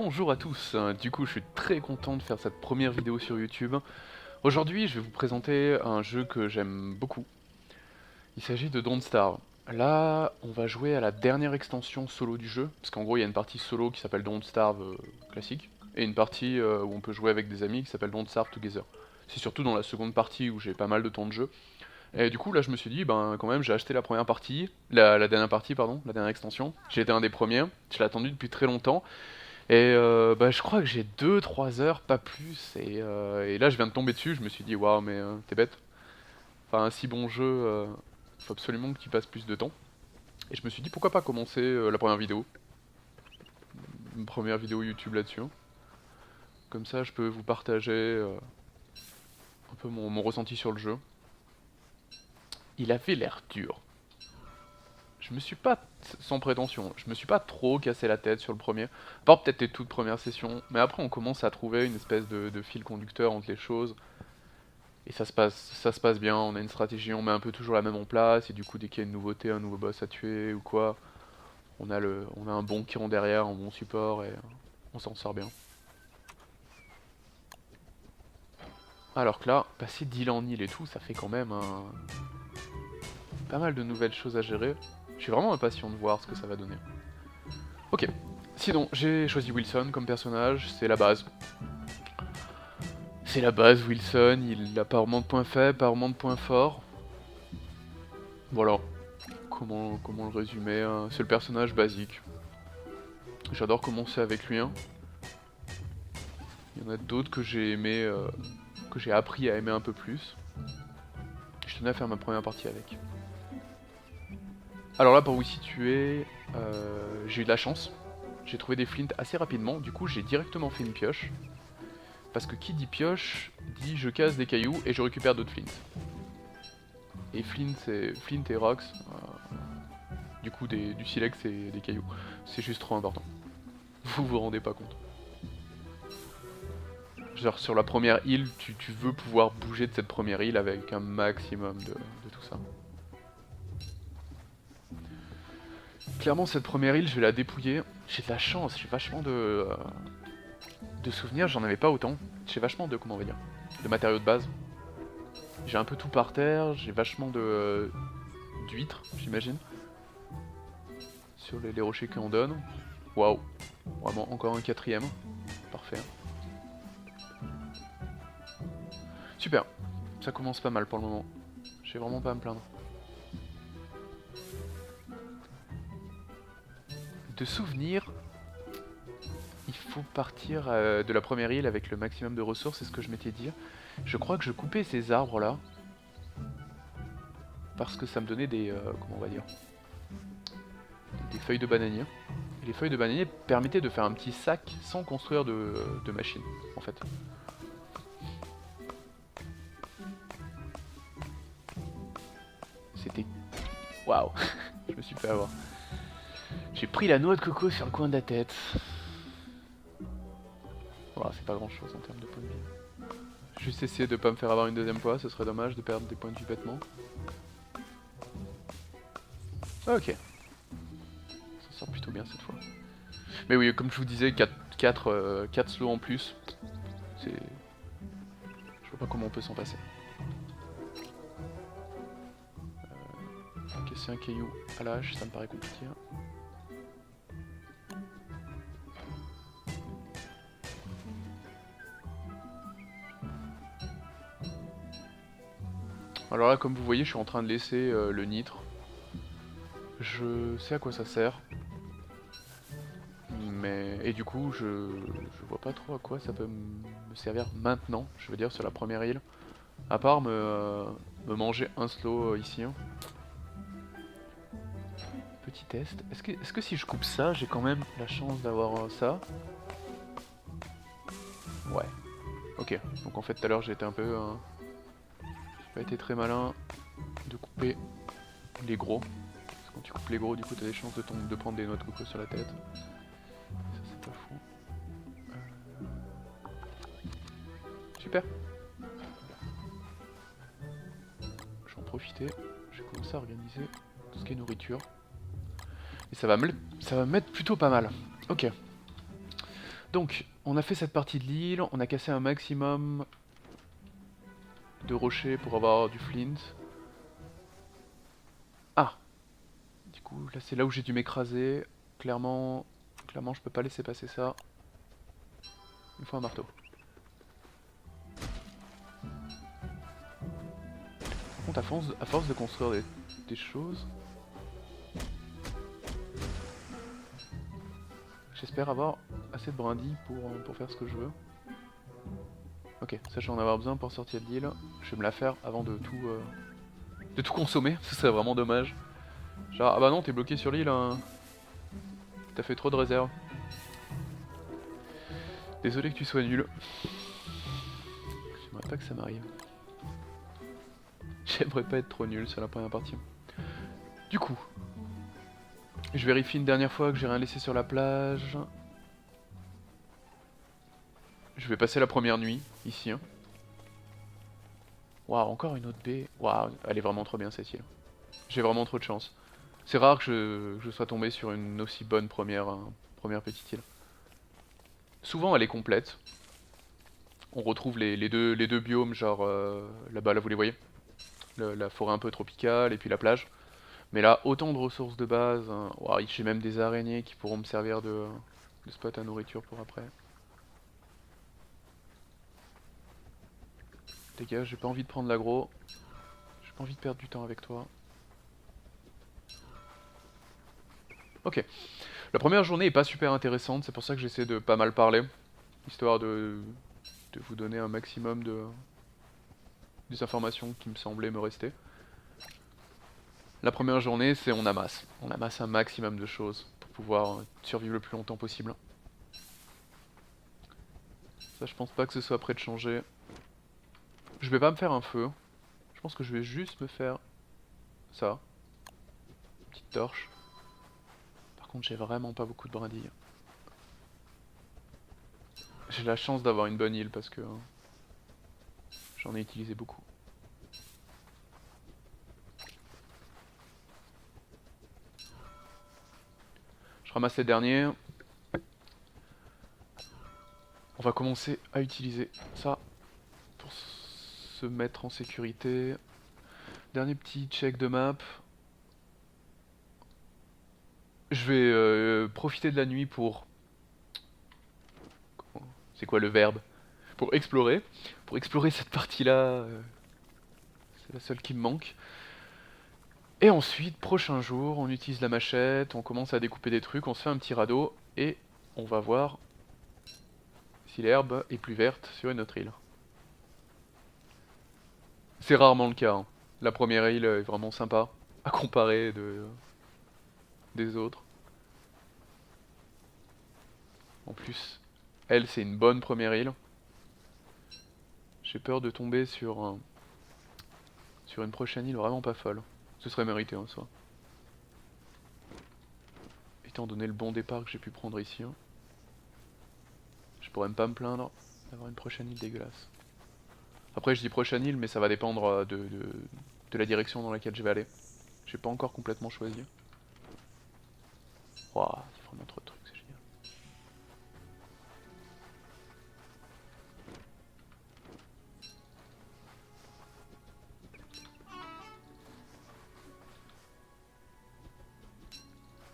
Bonjour à tous, du coup je suis très content de faire cette première vidéo sur YouTube. Aujourd'hui je vais vous présenter un jeu que j'aime beaucoup. Il s'agit de Don't Starve. Là on va jouer à la dernière extension solo du jeu, parce qu'en gros il y a une partie solo qui s'appelle Don't Starve classique, et une partie où on peut jouer avec des amis qui s'appelle Don't Starve Together. C'est surtout dans la seconde partie où j'ai pas mal de temps de jeu. Et du coup là je me suis dit, ben quand même j'ai acheté la première partie, la dernière partie pardon, la dernière extension. J'ai été un des premiers, je l'ai attendu depuis très longtemps. Et bah, je crois que j'ai 2-3 heures, pas plus, et là je viens de tomber dessus, je me suis dit waouh mais t'es bête. Enfin un si bon jeu, faut absolument que tu passes plus de temps. Et je me suis dit pourquoi pas commencer la première vidéo, une première vidéo YouTube là-dessus. Comme ça je peux vous partager un peu mon ressenti sur le jeu. Il avait l'air dur. Je me suis pas, sans prétention, je me suis pas trop cassé la tête sur le premier, à part peut-être les toutes premières sessions, mais après on commence à trouver une espèce de fil conducteur entre les choses. Et ça se passe bien, on a une stratégie, on met un peu toujours la même en place, et du coup dès qu'il y a une nouveauté, un nouveau boss à tuer ou quoi, on a un bon kill derrière, un bon support, et on s'en sort bien. Alors que là, passer d'île en île et tout, ça fait quand même pas mal de nouvelles choses à gérer. Je suis vraiment impatient de voir ce que ça va donner. Ok, sinon j'ai choisi Wilson comme personnage, c'est la base. C'est la base, Wilson, il a pas vraiment de points faibles, pas vraiment de points forts. Voilà. Comment le résumer, hein. C'est le personnage basique. J'adore commencer avec lui. Hein. Il y en a d'autres que j'ai aimé, que j'ai appris à aimer un peu plus. Je tenais à faire ma première partie avec. Alors là, pour vous situer, j'ai eu de la chance. J'ai trouvé des flints assez rapidement, du coup j'ai directement fait une pioche. Parce que qui dit pioche, dit je casse des cailloux et je récupère d'autres flints. Et flint et rocks, du coup du silex et des cailloux. C'est juste trop important. Vous vous rendez pas compte. Genre sur la première île, tu veux pouvoir bouger de cette première île avec un maximum de tout ça. Clairement cette première île je vais la dépouiller. J'ai de la chance, j'ai vachement de souvenirs, j'en avais pas autant. J'ai vachement de, comment on va dire, de matériaux de base. J'ai un peu tout par terre, j'ai vachement d'huîtres, j'imagine. Sur les rochers qu'on donne. Waouh, vraiment encore un quatrième. Parfait. Super, ça commence pas mal pour le moment. J'ai vraiment pas à me plaindre. De souvenirs, il faut partir de la première île avec le maximum de ressources, c'est ce que je m'étais dit. Je crois que je coupais ces arbres là. Parce que ça me donnait des, comment on va dire, des feuilles de bananier. Et les feuilles de bananier permettaient de faire un petit sac sans construire de machine, en fait. C'était... Waouh. Je me suis fait avoir. J'ai pris la noix de coco sur le coin de la tête. Voilà, c'est pas grand chose en termes de points de vie. Juste essayer de pas me faire avoir une deuxième fois, ce serait dommage de perdre des points de vie bêtement. Ok. Ça sort plutôt bien cette fois. Mais oui, comme je vous disais, 4 slows en plus. C'est... Je vois pas comment on peut s'en passer. Encaisser un caillou à l'âge, ça me paraît compliqué. Alors là, comme vous voyez, je suis en train de laisser le nitre. Je sais à quoi ça sert. Et du coup, je vois pas trop à quoi ça peut me servir maintenant, je veux dire, sur la première île. À part me manger un slow ici. Hein. Petit test. Est-ce que si je coupe ça, j'ai quand même la chance d'avoir ça? Ouais. Ok. Donc en fait, tout à l'heure, j'ai été un peu... j'ai pas été très malin de couper les gros. Parce que quand tu coupes les gros, du coup, t'as des chances de prendre des noix de coco sur la tête. Ça, c'est pas fou. Super. Je vais en profiter. Je vais commencer à organiser tout ce qui est nourriture. Et ça va me mettre plutôt pas mal. Ok. Donc, on a fait cette partie de l'île, on a cassé un maximum de rochers pour avoir du flint. Ah! Du coup, là c'est là où j'ai dû m'écraser. Clairement, je peux pas laisser passer ça. Il me faut un marteau. Par contre, à force de construire des choses... J'espère avoir assez de brindilles pour faire ce que je veux. Ok, ça je vais en avoir besoin pour sortir de l'île. Je vais me la faire avant de tout consommer, ce serait vraiment dommage. Genre, ah bah non, t'es bloqué sur l'île, hein. T'as fait trop de réserves. Désolé que tu sois nul. J'aimerais pas que ça m'arrive. J'aimerais pas être trop nul sur la première partie. Du coup, je vérifie une dernière fois que j'ai rien laissé sur la plage. Je vais passer la première nuit, ici. Waouh, encore une autre baie. Waouh, elle est vraiment trop bien cette île. J'ai vraiment trop de chance. C'est rare que je sois tombé sur une aussi bonne première petite île. Souvent elle est complète. On retrouve les deux biomes, genre là-bas, là vous les voyez. La forêt un peu tropicale et puis la plage. Mais là, autant de ressources de base. Hein. Wow, j'ai même des araignées qui pourront me servir de spot à nourriture pour après. Dégage, j'ai pas envie de prendre l'aggro. J'ai pas envie de perdre du temps avec toi. Ok. La première journée est pas super intéressante, c'est pour ça que j'essaie de pas mal parler. Histoire de vous donner un maximum des informations qui me semblaient me rester. La première journée, c'est on amasse. On amasse un maximum de choses pour pouvoir survivre le plus longtemps possible. Ça, je pense pas que ce soit prêt de changer. Je vais pas me faire un feu. Je pense que je vais juste me faire ça. Petite torche. Par contre, j'ai vraiment pas beaucoup de brindilles. J'ai la chance d'avoir une bonne île parce que j'en ai utilisé beaucoup. Je ramasse les derniers. On va commencer à utiliser ça pour se mettre en sécurité. Dernier petit check de map. Je vais profiter de la nuit pour... C'est quoi le verbe? Pour explorer. Pour explorer cette partie-là. C'est la seule qui me manque. Et ensuite, prochain jour, on utilise la machette, on commence à découper des trucs, on se fait un petit radeau, et on va voir si l'herbe est plus verte sur une autre île. C'est rarement le cas. Hein. La première île est vraiment sympa, à comparer des autres. En plus, elle, c'est une bonne première île. J'ai peur de tomber sur une prochaine île vraiment pas folle. Ce serait mérité en soi. Étant donné le bon départ que j'ai pu prendre ici, hein, je pourrais même pas me plaindre d'avoir une prochaine île dégueulasse. Après je dis prochaine île, mais ça va dépendre de la direction dans laquelle je vais aller. J'ai pas encore complètement choisi. Waouh, il y a vraiment trop de trucs, c'est génial.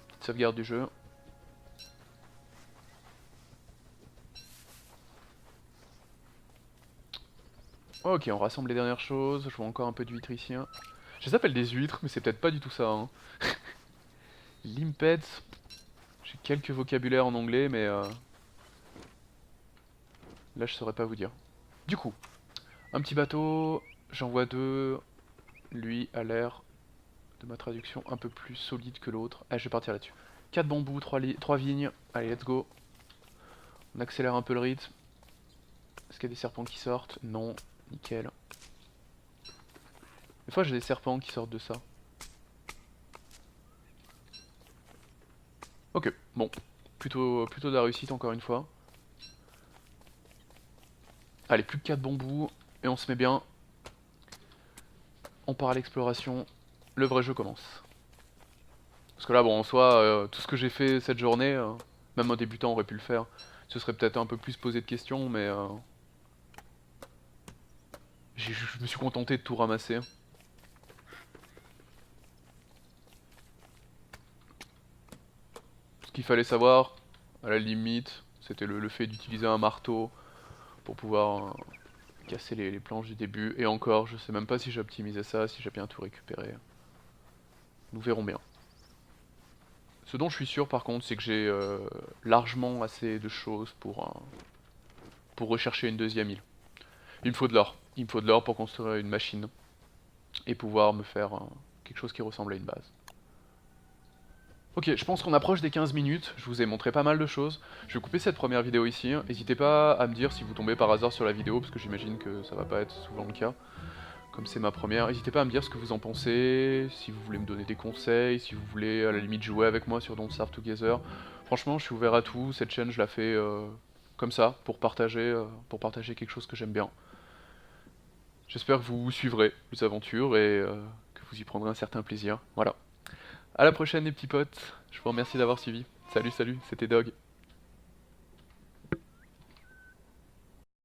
Petite sauvegarde du jeu. Ok, on rassemble les dernières choses. Je vois encore un peu d'huîtres ici. Hein. Je les appelle des huîtres, mais c'est peut-être pas du tout ça. Hein. Limpets. J'ai quelques vocabulaires en anglais, mais là je saurais pas vous dire. Du coup, un petit bateau. J'en vois deux. Lui a l'air de ma traduction un peu plus solide que l'autre. Ah, je vais partir là-dessus. 4 bambous, 3 vignes. Allez, let's go. On accélère un peu le rythme. Est-ce qu'il y a des serpents qui sortent? Non. Nickel. Des fois j'ai des serpents qui sortent de ça. Ok, bon. Plutôt de la réussite encore une fois. Allez, plus que 4 bambous. Et on se met bien. On part à l'exploration. Le vrai jeu commence. Parce que là, bon, en soi, tout ce que j'ai fait cette journée, Même un débutant aurait pu le faire. Ce serait peut-être un peu plus posé de questions, mais je me suis contenté de tout ramasser. Ce qu'il fallait savoir, à la limite, c'était le fait d'utiliser un marteau pour pouvoir casser les planches du début. Et encore, je sais même pas si j'ai optimisé ça, si j'ai bien tout récupéré. Nous verrons bien. Ce dont je suis sûr par contre, c'est que j'ai largement assez de choses pour rechercher une deuxième île. Il me faut de l'or. Il me faut de l'or pour construire une machine et pouvoir me faire quelque chose qui ressemble à une base. Ok, je pense qu'on approche des 15 minutes, je vous ai montré pas mal de choses. Je vais couper cette première vidéo ici. N'hésitez pas à me dire si vous tombez par hasard sur la vidéo, parce que j'imagine que ça va pas être souvent le cas. Comme c'est ma première, n'hésitez pas à me dire ce que vous en pensez, si vous voulez me donner des conseils, si vous voulez à la limite jouer avec moi sur Don't Starve Together. Franchement, je suis ouvert à tout, cette chaîne je la fais comme ça, pour partager quelque chose que j'aime bien. J'espère que vous suivrez les aventures et que vous y prendrez un certain plaisir. Voilà. À la prochaine les petits potes, je vous remercie d'avoir suivi. Salut, salut, c'était Dog.